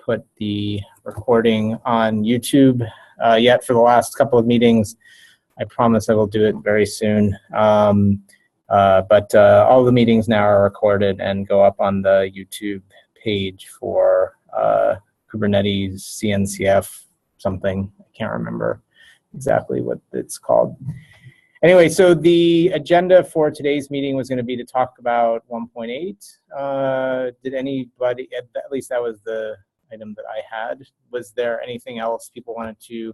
put the recording on YouTube yet for the last couple of meetings. I promise I will do it very soon. But all the meetings now are recorded and go up on the YouTube page for Kubernetes CNCF something. I can't remember exactly what it's called. Anyway, so the agenda for today's meeting was going to be to talk about 1.8. Did anybody, at least that was the item that I had. Was there anything else people wanted to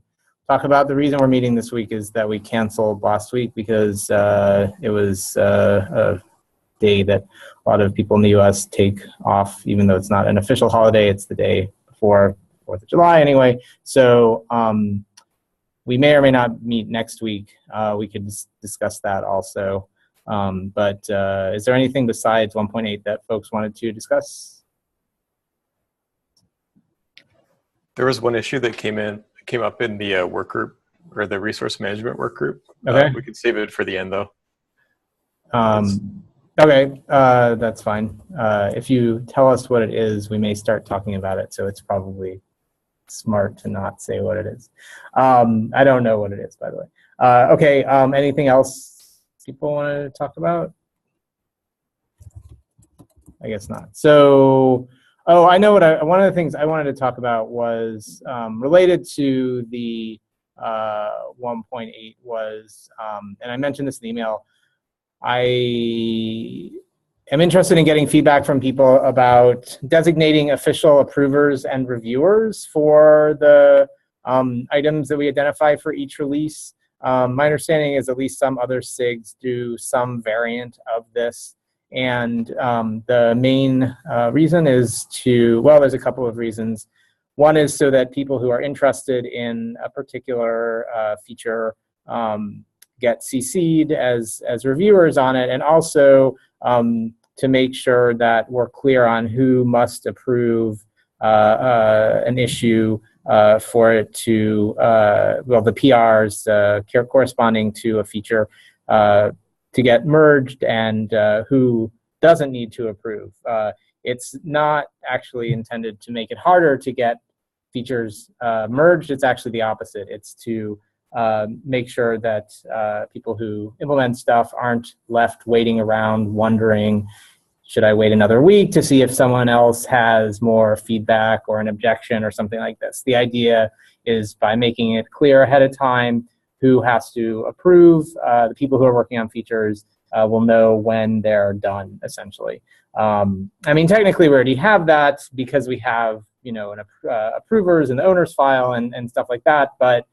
talk about? The reason we're meeting this week is that we canceled last week because it was a day that a lot of people in the US take off, even though it's not an official holiday. It's the day before 4th of July anyway. So we may or may not meet next week. We could discuss that also. But is there anything besides 1.8 that folks wanted to discuss? There was one issue that came up in the work group, or the resource management work group. Okay. We could save it for the end though. Okay, that's fine. If you tell us what it is, we may start talking about it, so it's probably smart to not say what it is. I don't know what it is, by the way. Okay, anything else people want to talk about? I guess not. So, oh, I know what one of the things I wanted to talk about was related to the 1.8 was, and I mentioned this in the email, I am interested in getting feedback from people about designating official approvers and reviewers for the items that we identify for each release. My understanding is at least some other SIGs do some variant of this. And the main reason is well, there's a couple of reasons. One is so that people who are interested in a particular feature get CC'd as reviewers on it, and also to make sure that we're clear on who must approve an issue for it to, well, the PRs corresponding to a feature to get merged, and who doesn't need to approve. It's not actually intended to make it harder to get features merged. It's actually the opposite. It's to make sure that people who implement stuff aren't left waiting around wondering, should I wait another week to see if someone else has more feedback or an objection or something like this. The idea is by making it clear ahead of time who has to approve, the people who are working on features will know when they're done, essentially. I mean, technically we already have that because we have, approvers in the owner's file and stuff like that, but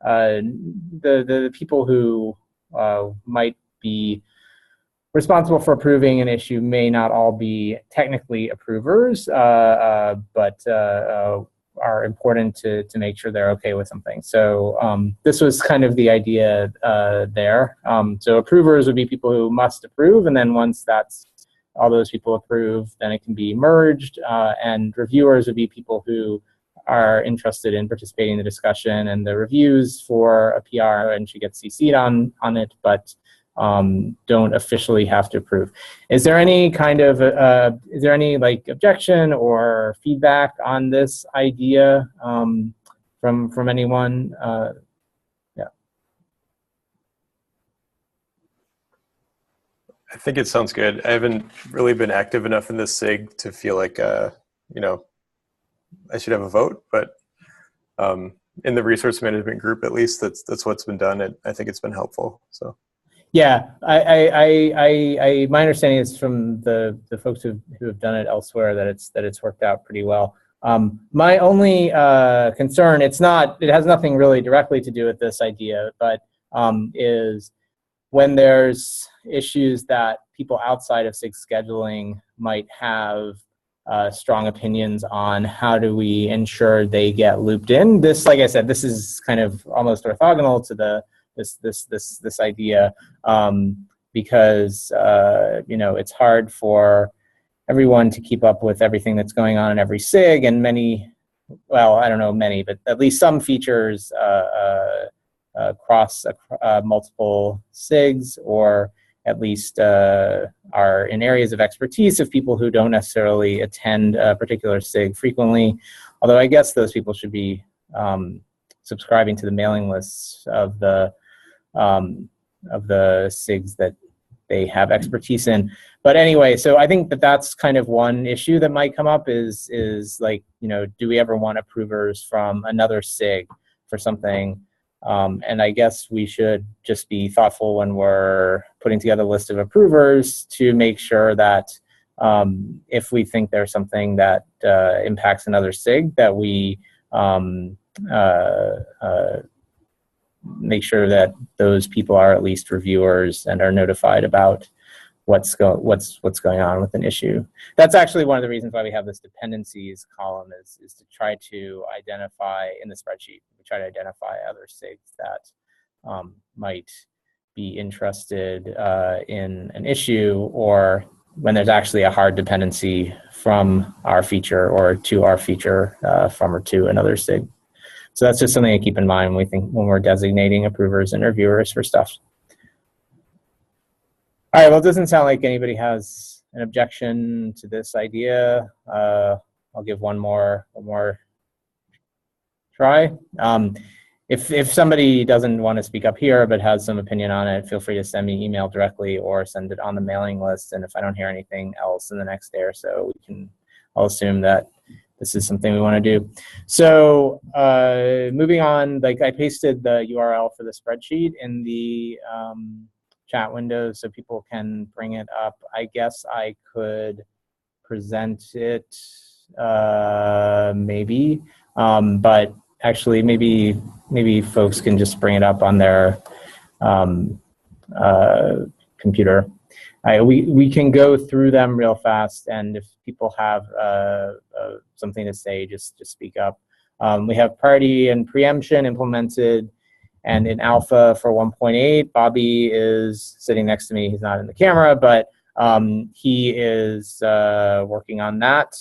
the people who might be responsible for approving an issue may not all be technically approvers, but are important to make sure they're okay with something. So this was kind of the idea there. So approvers would be people who must approve, and then once that's all those people approve, then it can be merged, and reviewers would be people who are interested in participating in the discussion and the reviews for a PR, and should get CC'd on it, but don't officially have to approve. Is there any kind of like objection or feedback on this idea from anyone? Yeah. I think it sounds good. I haven't really been active enough in this SIG to feel like I should have a vote, but in the resource management group, at least, that's what's been done. I think it's been helpful. So. Yeah, my understanding is from the folks who have done it elsewhere that it's worked out pretty well. My only concern, it has nothing really directly to do with this idea, but is when there's issues that people outside of SIG scheduling might have strong opinions on, how do we ensure they get looped in? This, like I said, this is kind of almost orthogonal to this idea, because it's hard for everyone to keep up with everything that's going on in every SIG, and well, I don't know many, but at least some features cross multiple SIGs, or at least are in areas of expertise of people who don't necessarily attend a particular SIG frequently. Although I guess those people should be subscribing to the mailing lists of the SIGs that they have expertise in. But anyway, so I think that that's kind of one issue that might come up is like, do we ever want approvers from another SIG for something? And I guess we should just be thoughtful when we're putting together a list of approvers to make sure that if we think there's something that impacts another SIG, that we make sure that those people are at least reviewers and are notified about what's going on with an issue. That's actually one of the reasons why we have this dependencies column is to try to identify in the spreadsheet. We try to identify other SIGs that might be interested in an issue, or when there's actually a hard dependency from our feature or to our feature from or to another SIG. So that's just something to keep in mind when we're designating approvers and reviewers for stuff. All right, well, it doesn't sound like anybody has an objection to this idea. I'll give one more try. If somebody doesn't want to speak up here but has some opinion on it, feel free to send me email directly or send it on the mailing list. And if I don't hear anything else in the next day or so, I'll assume that this is something we want to do. So moving on, like I pasted the URL for the spreadsheet in the chat window so people can bring it up. I guess I could present it maybe, but actually maybe folks can just bring it up on their computer. We can go through them real fast, and if people have something to say, just speak up. We have priority and preemption implemented and in alpha for 1.8. Bobby is sitting next to me. He's not in the camera, but he is working on that.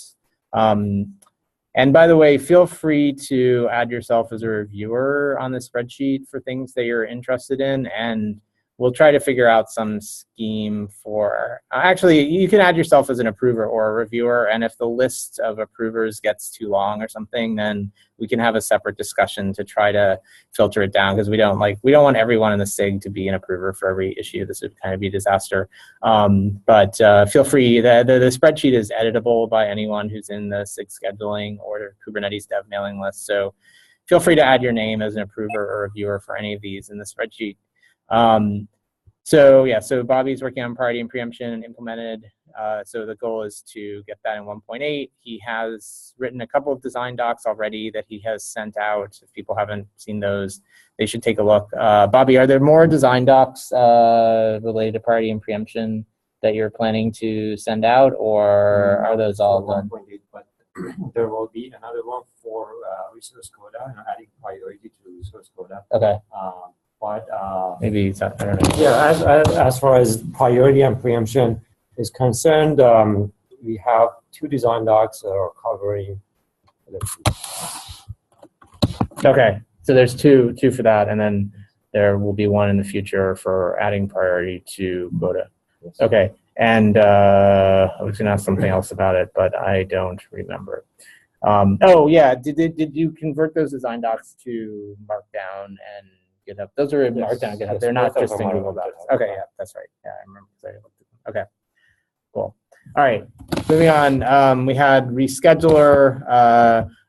And by the way, feel free to add yourself as a reviewer on the spreadsheet for things that you're interested in, and we'll try to figure out some scheme for, actually, you can add yourself as an approver or a reviewer, and if the list of approvers gets too long or something, then we can have a separate discussion to try to filter it down, because we don't want everyone in the SIG to be an approver for every issue. This would kind of be a disaster. But feel free, the spreadsheet is editable by anyone who's in the SIG scheduling or Kubernetes dev mailing list, so feel free to add your name as an approver or reviewer for any of these in the spreadsheet. So Bobby's working on priority and preemption implemented. So the goal is to get that in 1.8. He has written a couple of design docs already that he has sent out. If people haven't seen those, they should take a look. Bobby, are there more design docs related to priority and preemption that you're planning to send out, or are those all done? 1.8, but there will be another one for resource quota and adding priority to resource quota. Okay. But maybe it's not, I don't know. Yeah, as far as priority and preemption is concerned, we have 2 design docs that are covering. Okay, so there's two for that, and then there will be one in the future for adding priority to quota. Yes. Okay, and I was going to ask something else about it, but I don't remember. Oh yeah, did you convert those design docs to Markdown and GitHub? Those are in Markdown GitHub. They're not just in Google Docs. Okay, yeah, that's right. Yeah, I remember. Okay, cool. All right, moving on. We had rescheduler.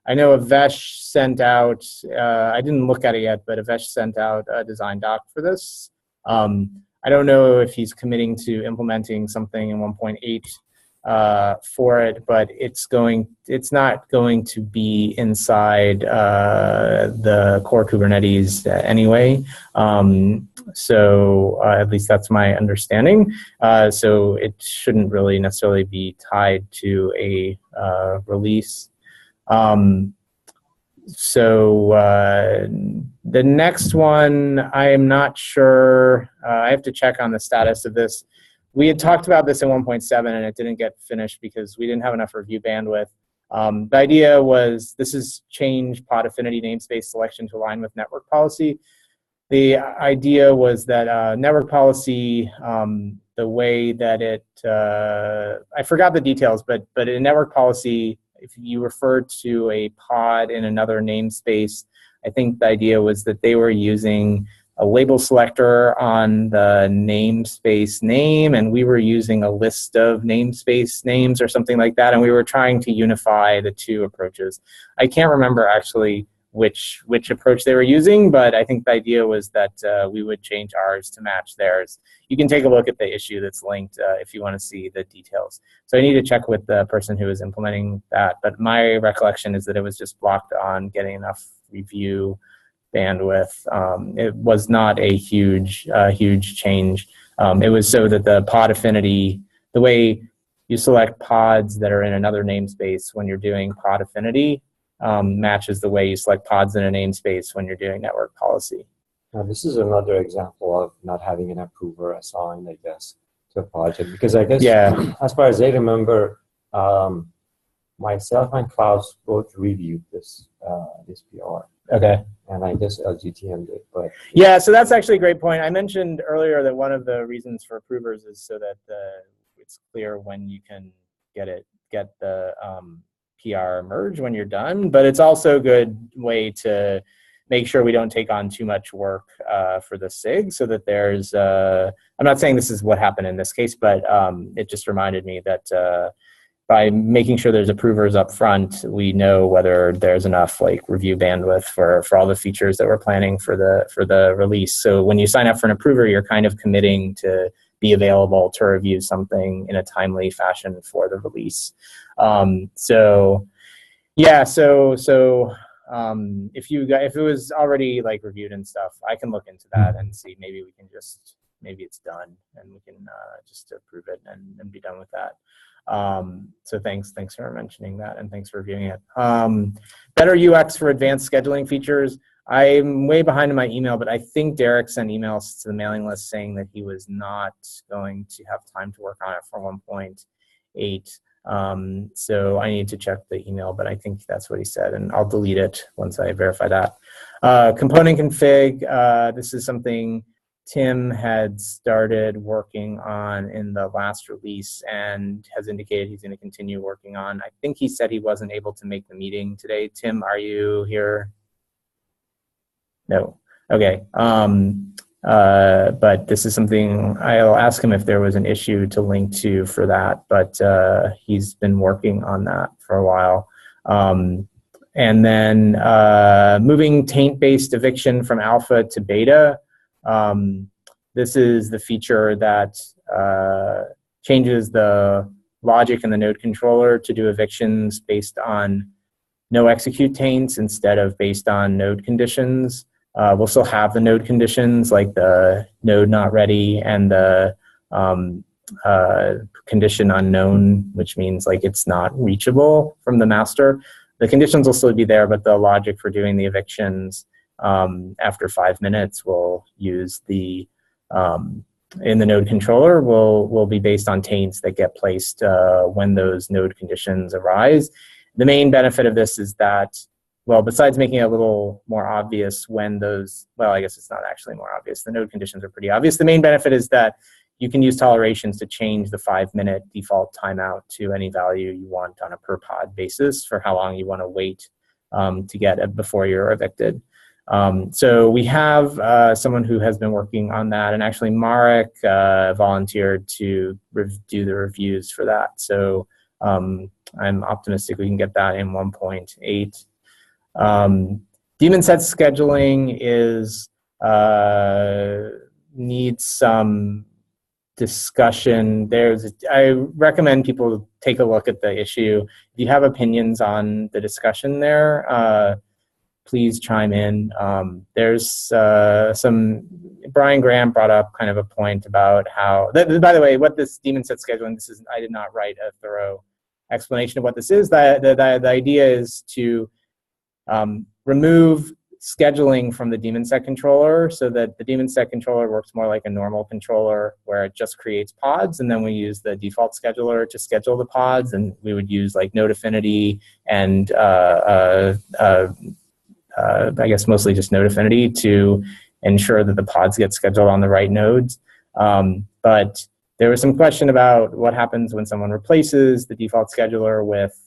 I know Avesh sent out, I didn't look at it yet, but Avesh sent out a design doc for this. I don't know if he's committing to implementing something in 1.8 for it, but it's not going to be inside the core Kubernetes anyway. So at least that's my understanding. So it shouldn't really necessarily be tied to a release. The next one, I am not sure. I have to check on the status of this. We had talked about this in 1.7 and it didn't get finished because we didn't have enough review bandwidth. The idea was this is change pod affinity namespace selection to align with network policy. the idea was that network policy, the way that it, I forgot the details, but in network policy, if you refer to a pod in another namespace, I think the idea was that they were using a label selector on the namespace name, and we were using a list of namespace names or something like that, and we were trying to unify the two approaches. I can't remember actually which approach they were using, but I think the idea was that we would change ours to match theirs. You can take a look at the issue that's linked if you want to see the details. So I need to check with the person who was implementing that, but my recollection is that it was just blocked on getting enough review bandwidth. It was not a huge change. It was so that the pod affinity, the way you select pods that are in another namespace when you're doing pod affinity, matches the way you select pods in a namespace when you're doing network policy. Now, this is another example of not having an approver assigned, I guess, to a project. Because I guess, as far as I remember, myself and Klaus both reviewed this PR. Okay. And I guess LGTM did, but yeah. So that's actually a great point. I mentioned earlier that one of the reasons for approvers is so that it's clear when you can get the PR merge when you're done. But it's also a good way to make sure we don't take on too much work for the SIG, so that there's. I'm not saying this is what happened in this case, but it just reminded me that. By making sure there's approvers up front, we know whether there's enough review bandwidth for all the features that we're planning for the release. So when you sign up for an approver, you're kind of committing to be available to review something in a timely fashion for the release. So if it was already reviewed and stuff, I can look into that and see maybe maybe it's done and we can just approve it and be done with that. So thanks for mentioning that, and thanks for reviewing it. Better UX for advanced scheduling features. I'm way behind in my email, but I think Derek sent emails to the mailing list saying that he was not going to have time to work on it for 1.8. So I need to check the email, but I think that's what he said, and I'll delete it once I verify that. Component config, this is something Tim had started working on in the last release and has indicated he's going to continue working on. I think he said he wasn't able to make the meeting today. Tim, are you here? No. Okay. But this is something I'll ask him if there was an issue to link to for that, but he's been working on that for a while. And then moving taint-based eviction from alpha to beta. This is the feature that changes the logic in the node controller to do evictions based on no execute taints instead of based on node conditions. We'll still have the node conditions like the node not ready and the condition unknown, which means it's not reachable from the master. The conditions will still be there, but the logic for doing the evictions after 5 minutes will use the in the node controller will be based on taints that get placed when those node conditions arise. The main benefit of this is that, well, besides making it a little more obvious when those, well, I guess it's not actually more obvious. The node conditions are pretty obvious. The main benefit is that you can use tolerations to change the 5-minute default timeout to any value you want on a per pod basis for how long you want to wait to get it before you're evicted. So we have someone who has been working on that, and actually Marek volunteered to do the reviews for that. So I'm optimistic we can get that in 1.8. Daemon set scheduling needs some discussion. I recommend people take a look at the issue. If you have opinions on the discussion there, please chime in. There's Brian Graham brought up kind of a point about how, by the way, what this daemon set scheduling, I did not write a thorough explanation of what this is. The idea is to remove scheduling from the daemon set controller so that the daemon set controller works more like a normal controller where it just creates pods, and then we use the default scheduler to schedule the pods, and we would use node affinity and I guess mostly just node affinity to ensure that the pods get scheduled on the right nodes. But there was some question about what happens when someone replaces the default scheduler with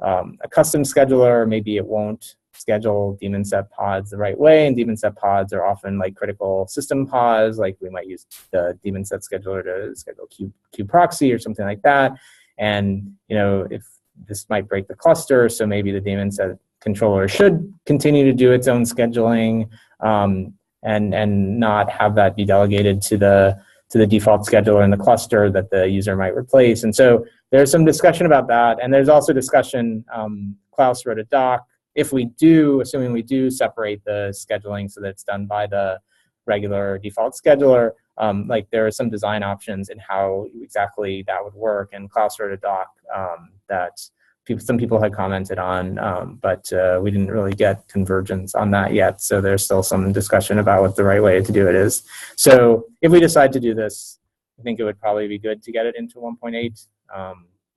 a custom scheduler. Maybe it won't schedule daemon set pods the right way, and daemon set pods are often like critical system pods. Like we might use the daemon set scheduler to schedule kubeproxy or something like that. And if this might break the cluster, so maybe the daemon set controller should continue to do its own scheduling and not have that be delegated to the default scheduler in the cluster that the user might replace. And so there's some discussion about that. And there's also discussion, Klaus wrote a doc, if we do, assuming we do separate the scheduling so that it's done by the regular default scheduler, like there are some design options in how exactly that would work. And Klaus wrote a doc that some people had commented on, but we didn't really get convergence on that yet. So there's still some discussion about what the right way to do it is. So if we decide to do this, I think it would probably be good to get it into 1.8.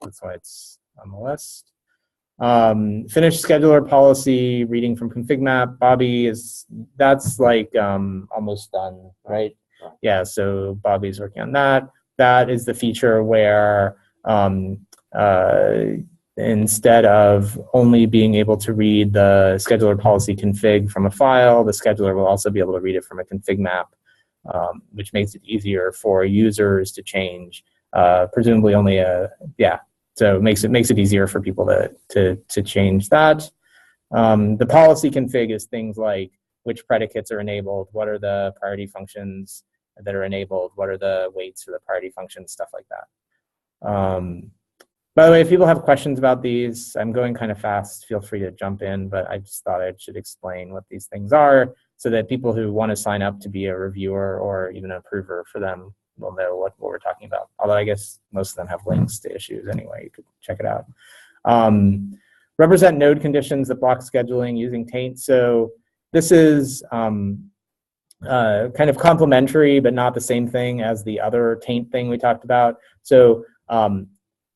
That's why it's on the list. Finished scheduler policy, reading from config map. Bobby that's like almost done, right? Yeah, so Bobby's working on that. That is the feature where instead of only being able to read the scheduler policy config from a file, the scheduler will also be able to read it from a config map, which makes it easier for users to change. Presumably only so it makes it easier for people to change that. The policy config is things like which predicates are enabled, what are the priority functions that are enabled, what are the weights for the priority functions, stuff like that. By the way, if people have questions about these, I'm going kind of fast, feel free to jump in, but I just thought I should explain what these things are so that people who want to sign up to be a reviewer or even an approver for them will know what we're talking about. Although I guess most of them have links to issues anyway, you could check it out. Represent node conditions that block scheduling using taint. So this is kind of complementary, but not the same thing as the other taint thing we talked about. So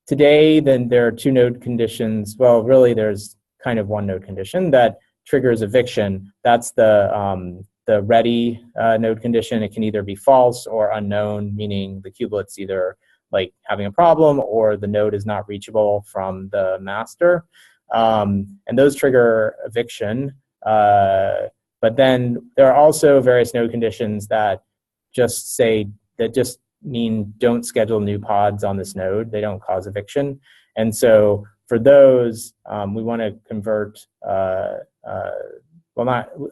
today, then there are two node conditions. Well, really, there's kind of one node condition that triggers eviction. That's the ready node condition. It can either be false or unknown, meaning the kubelet's either like having a problem or the node is not reachable from the master. And those trigger eviction. But then there are also various node conditions that just mean don't schedule new pods on this node. They don't cause eviction. And so for those, we want to convert,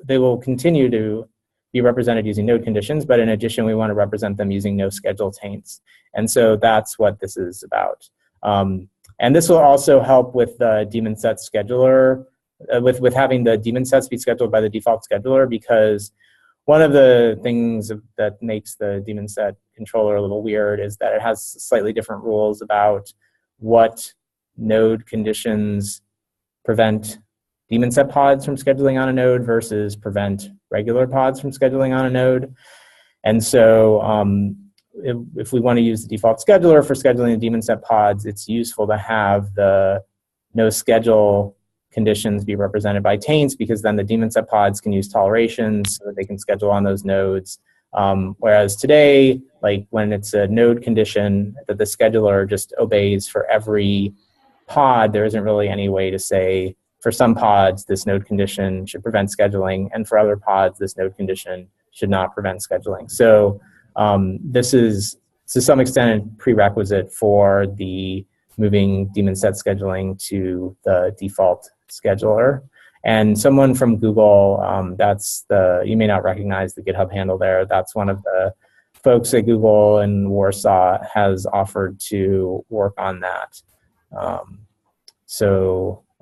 they will continue to be represented using node conditions, but in addition, we want to represent them using no schedule taints. And so that's what this is about. And this will also help with the daemon set scheduler, with having the daemon sets be scheduled by the default scheduler, because one of the things that makes the daemon set controller a little weird is that it has slightly different rules about what node conditions prevent daemon set pods from scheduling on a node versus prevent regular pods from scheduling on a node. And so if we want to use the default scheduler for scheduling the daemon set pods, it's useful to have the no schedule conditions be represented by taints, because then the daemon set pods can use tolerations so that they can schedule on those nodes. Whereas today, like when it's a node condition that the scheduler just obeys for every pod, there isn't really any way to say for some pods, this node condition should prevent scheduling, and for other pods, this node condition should not prevent scheduling. So this is, to some extent, a prerequisite for the moving daemon set scheduling to the default scheduler. And someone from Google, you may not recognize the GitHub handle there. That's one of the folks at Google in Warsaw has offered to work on that.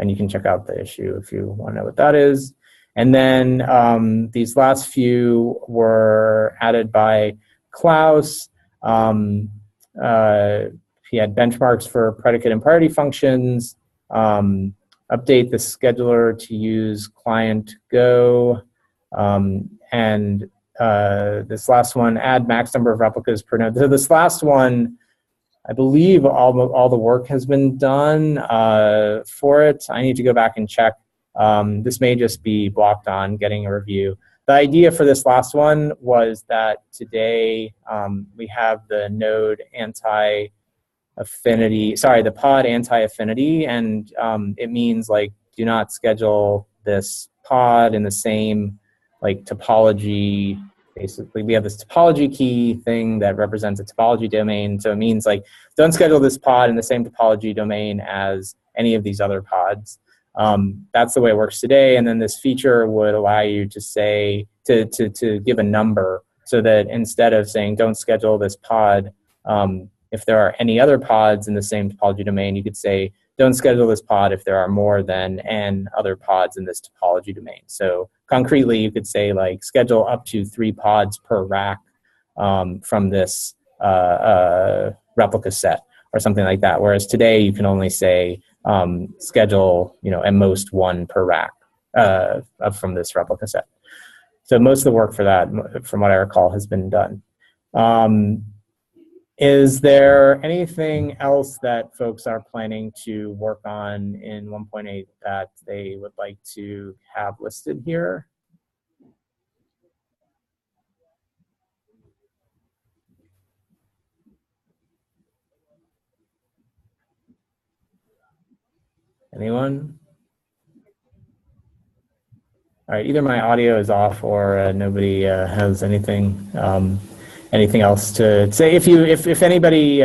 And you can check out the issue if you want to know what that is. And then these last few were added by Klaus. He had benchmarks for predicate and priority functions, update the scheduler to use client Go, and this last one, add max number of replicas per node. So this last one, I believe all the work has been done for it. I need to go back and check. This may just be blocked on getting a review. The idea for this last one was that today we have the node anti-affinity, sorry, the pod anti-affinity, and it means like do not schedule this pod in the same like topology. Basically, we have this topology key thing that represents a topology domain. So it means like don't schedule this pod in the same topology domain as any of these other pods. That's the way it works today. And then this feature would allow you to say, to give a number so that instead of saying don't schedule this pod, if there are any other pods in the same topology domain, you could say don't schedule this pod if there are more than n other pods in this topology domain. So concretely, you could say like schedule up to 3 pods per rack from this replica set or something like that. Whereas today you can only say schedule, at most 1 per rack from this replica set. So most of the work for that, from what I recall, has been done. Is there anything else that folks are planning to work on in 1.8 that they would like to have listed here? Anyone? All right, either my audio is off or nobody has anything else to say. If anybody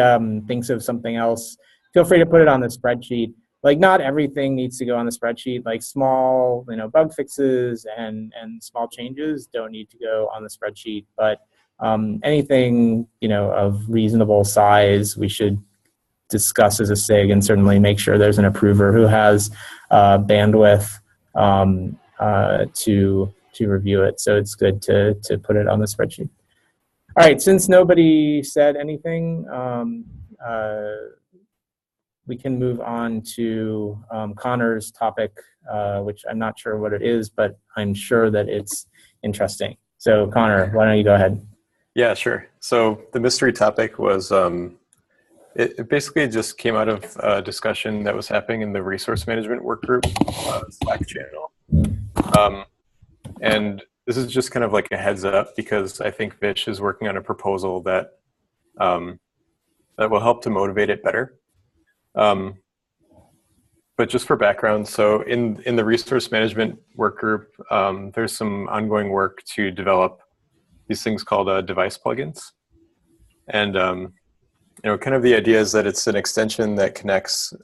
thinks of something else, feel free to put it on the spreadsheet. Like not everything needs to go on the spreadsheet. Like small, bug fixes and small changes don't need to go on the spreadsheet. But anything of reasonable size, we should discuss as a SIG and certainly make sure there's an approver who has bandwidth to review it. So it's good to put it on the spreadsheet. All right, since nobody said anything, we can move on to Connor's topic, which I'm not sure what it is, but I'm sure that it's interesting. So Connor, why don't you go ahead? Yeah, sure. So the mystery topic was, it basically just came out of a discussion that was happening in the resource management work group Slack channel. And this is just kind of like a heads up because I think Vish is working on a proposal that that will help to motivate it better. But just for background, so in the resource management work group, there's some ongoing work to develop these things called device plugins. And kind of the idea is that it's an extension that connects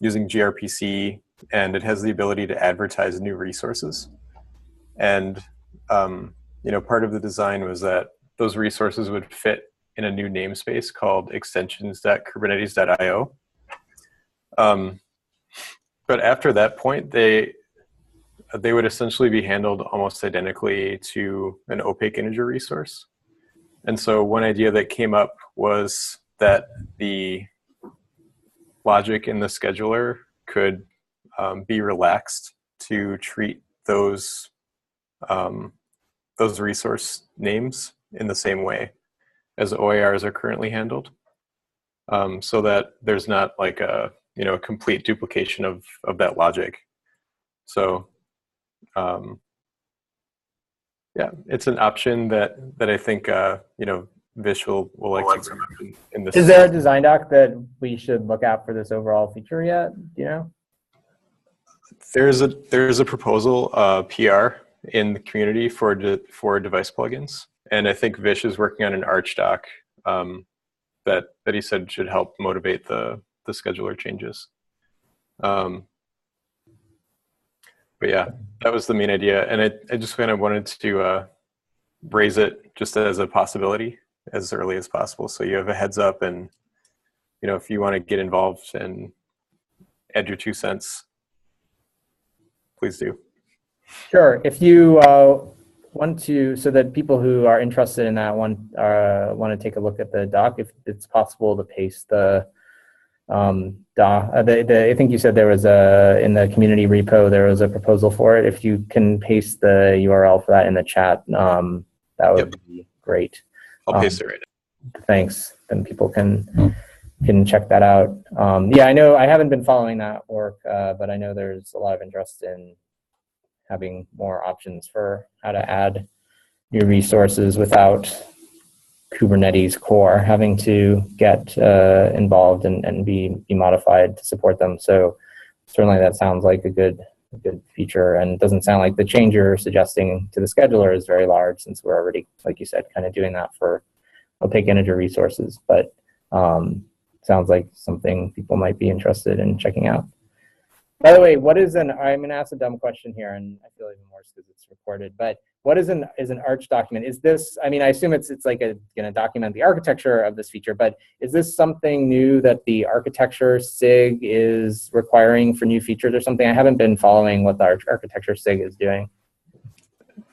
using gRPC, and it has the ability to advertise new resources. And part of the design was that those resources would fit in a new namespace called extensions.kubernetes.io. But after that point, they would essentially be handled almost identically to an opaque integer resource. And so one idea that came up was that the logic in the scheduler could be relaxed to treat those resource names in the same way as OIRs are currently handled, so that there's not like a complete duplication of that logic. So yeah, it's an option that I think Vish will like to come in this. Is there a design doc that we should look at for this overall feature yet? Do you know? There's a proposal PR in the community for device plugins, and I think Vish is working on an Arch doc that he said should help motivate the scheduler changes. But yeah, that was the main idea, and I just kind of wanted to raise it just as a possibility as early as possible, so you have a heads up, and if you want to get involved and add your 2 cents, please do. Sure. If you want to, so that people who are interested in that want to take a look at the doc, if it's possible to paste the doc. I think you said there was in the community repo there was a proposal for it. If you can paste the URL for that in the chat, that would be great. I'll paste it right now. Thanks. Then people can check that out. Yeah, I know I haven't been following that work, but I know there's a lot of interest in having more options for how to add new resources without Kubernetes core having to get involved and be modified to support them. So certainly that sounds like a good feature, and doesn't sound like the change you're suggesting to the scheduler is very large, since we're already, like you said, kind of doing that for opaque integer resources. But sounds like something people might be interested in checking out. By the way, what is I'm going to ask a dumb question here, and I feel even worse because it's recorded, but what is an Arch document? Is this, I mean, I assume it's like going to document the architecture of this feature, but is this something new that the architecture SIG is requiring for new features or something? I haven't been following what the architecture SIG is doing.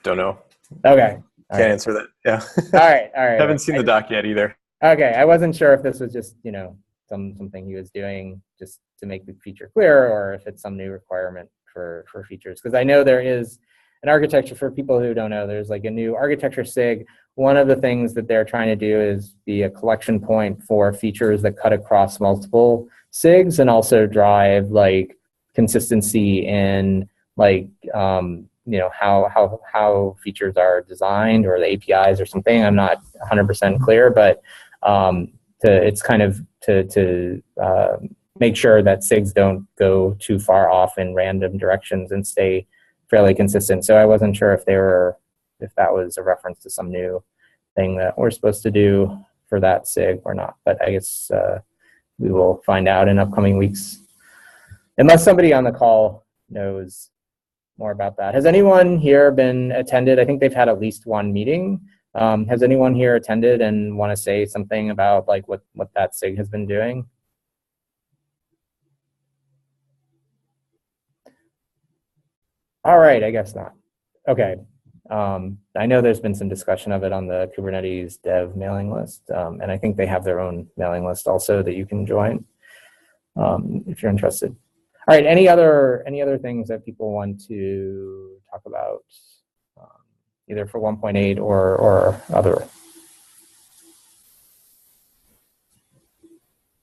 Don't know. Okay. Can't answer that. Yeah. All right. Haven't seen the doc yet either. Okay. I wasn't sure if this was just, you know, something he was doing just to make the feature clear, or if it's some new requirement for features. Because I know there is an architecture, for people who don't know, there's like a new architecture SIG. One of the things that they're trying to do is be a collection point for features that cut across multiple SIGs, and also drive like consistency in like you know, how features are designed, or the APIs or something. I'm not 100% clear, but it's kind of to make sure that SIGs don't go too far off in random directions and stay fairly consistent. So I wasn't sure if that was a reference to some new thing that we're supposed to do for that SIG or not. But I guess we will find out in upcoming weeks, unless somebody on the call knows more about that. Has anyone here been attended? I think they've had at least one meeting. Has anyone here attended and want to say something about like what that SIG has been doing? All right, I guess not. Okay. I know there's been some discussion of it on the Kubernetes dev mailing list, and I think they have their own mailing list also that you can join if you're interested. All right, any other things that people want to talk about, either for 1.8 or other?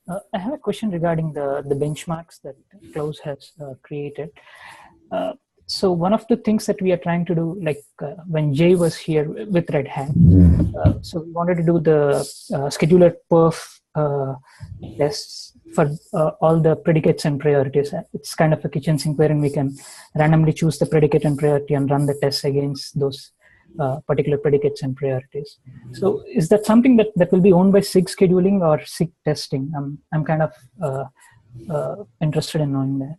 I have a question regarding the benchmarks that Klaus has created. So one of the things that we are trying to do, like when Jay was here with Red Hat, so we wanted to do the scheduler perf tests for all the predicates and priorities. It's kind of a kitchen sink wherein we can randomly choose the predicate and priority and run the tests against those particular predicates and priorities. So is that something that will be owned by SIG scheduling or SIG testing? I'm kind of interested in knowing that.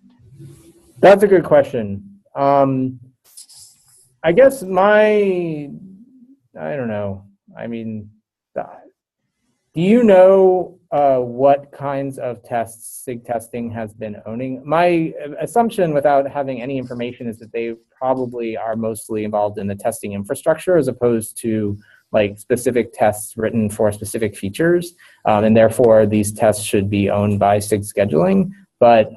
That's a good question. I guess I don't know. I mean, do you know what kinds of tests SIG testing has been owning? My assumption, without having any information, is that they probably are mostly involved in the testing infrastructure, as opposed to like specific tests written for specific features. And therefore, these tests should be owned by SIG scheduling. But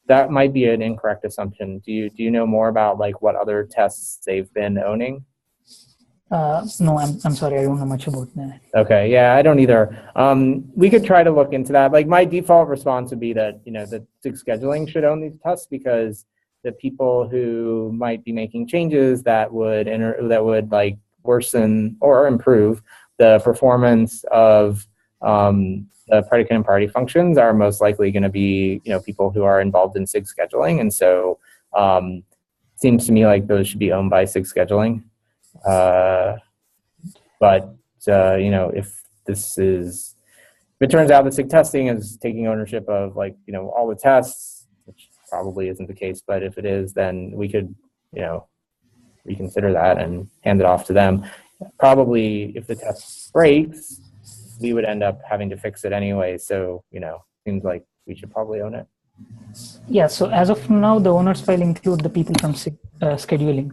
that might be an incorrect assumption. Do you know more about like what other tests they've been owning? No, I'm sorry, I don't know much about that. Okay, yeah, I don't either. We could try to look into that. Like my default response would be that, you know, that SIG scheduling should own these tests, because the people who might be making changes that would like worsen or improve the performance of the predicate and priority functions are most likely going to be, you know, people who are involved in SIG scheduling. And so it seems to me like those should be owned by SIG scheduling. But you know, if it turns out that SIG testing is taking ownership of, like, you know, all the tests, which probably isn't the case, but if it is, then we could, you know, reconsider that and hand it off to them. Probably if the test breaks, we would end up having to fix it anyway. So, you know, seems like we should probably own it. Yeah, so as of now, the owners file include the people from SIG scheduling.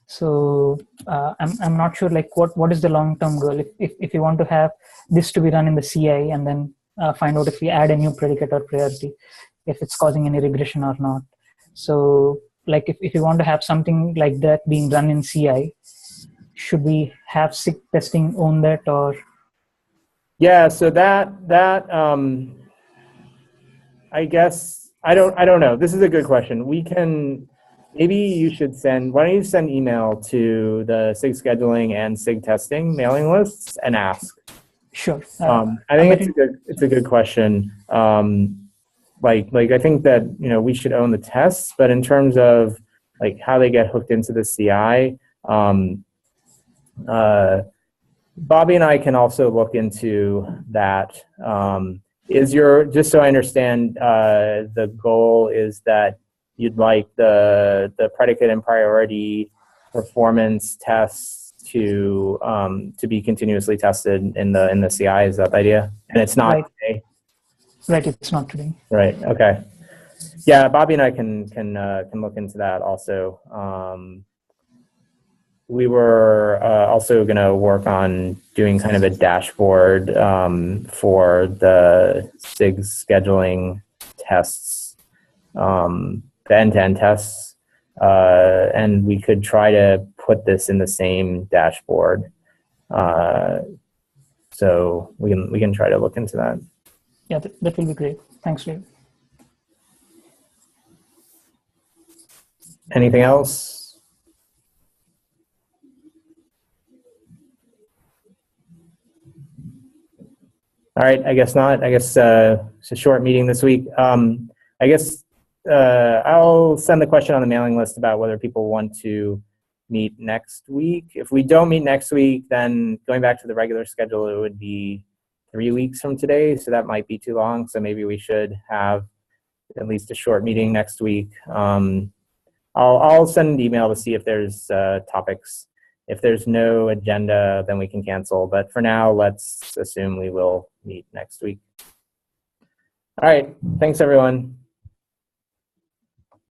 So I'm not sure like what is the long-term goal. If you want to have this to be run in the CI and then find out if we add a new predicate or priority, if it's causing any regression or not. So like if you want to have something like that being run in CI, should we have SIG testing own that, or? Yeah, so that I guess I don't know. This is a good question. We can maybe you should send, why don't you send email to the SIG scheduling and SIG testing mailing lists and ask. Sure. I think it's a good question. Like I think that, you know, we should own the tests, but in terms of like how they get hooked into the CI, Bobby and I can also look into that. Just so I understand, the goal is that you'd like the predicate and priority performance tests to be continuously tested in the CI. Is that the idea? And it's not right. today. Right, it's not today. Right. Okay. Yeah, Bobby and I can look into that also. We were also going to work on doing kind of a dashboard for the SIG scheduling tests, the end-to-end tests, and we could try to put this in the same dashboard. So we can try to look into that. Yeah, that will be great. Thanks, Dave. Anything else? All right, I guess not. I guess it's a short meeting this week. I guess I'll send the question on the mailing list about whether people want to meet next week. If we don't meet next week, then going back to the regular schedule, it would be 3 weeks from today, so that might be too long. So maybe we should have at least a short meeting next week. I'll send an email to see if there's topics. If there's no agenda, then we can cancel. But for now, let's assume we will meet next week. All right. Thanks, everyone.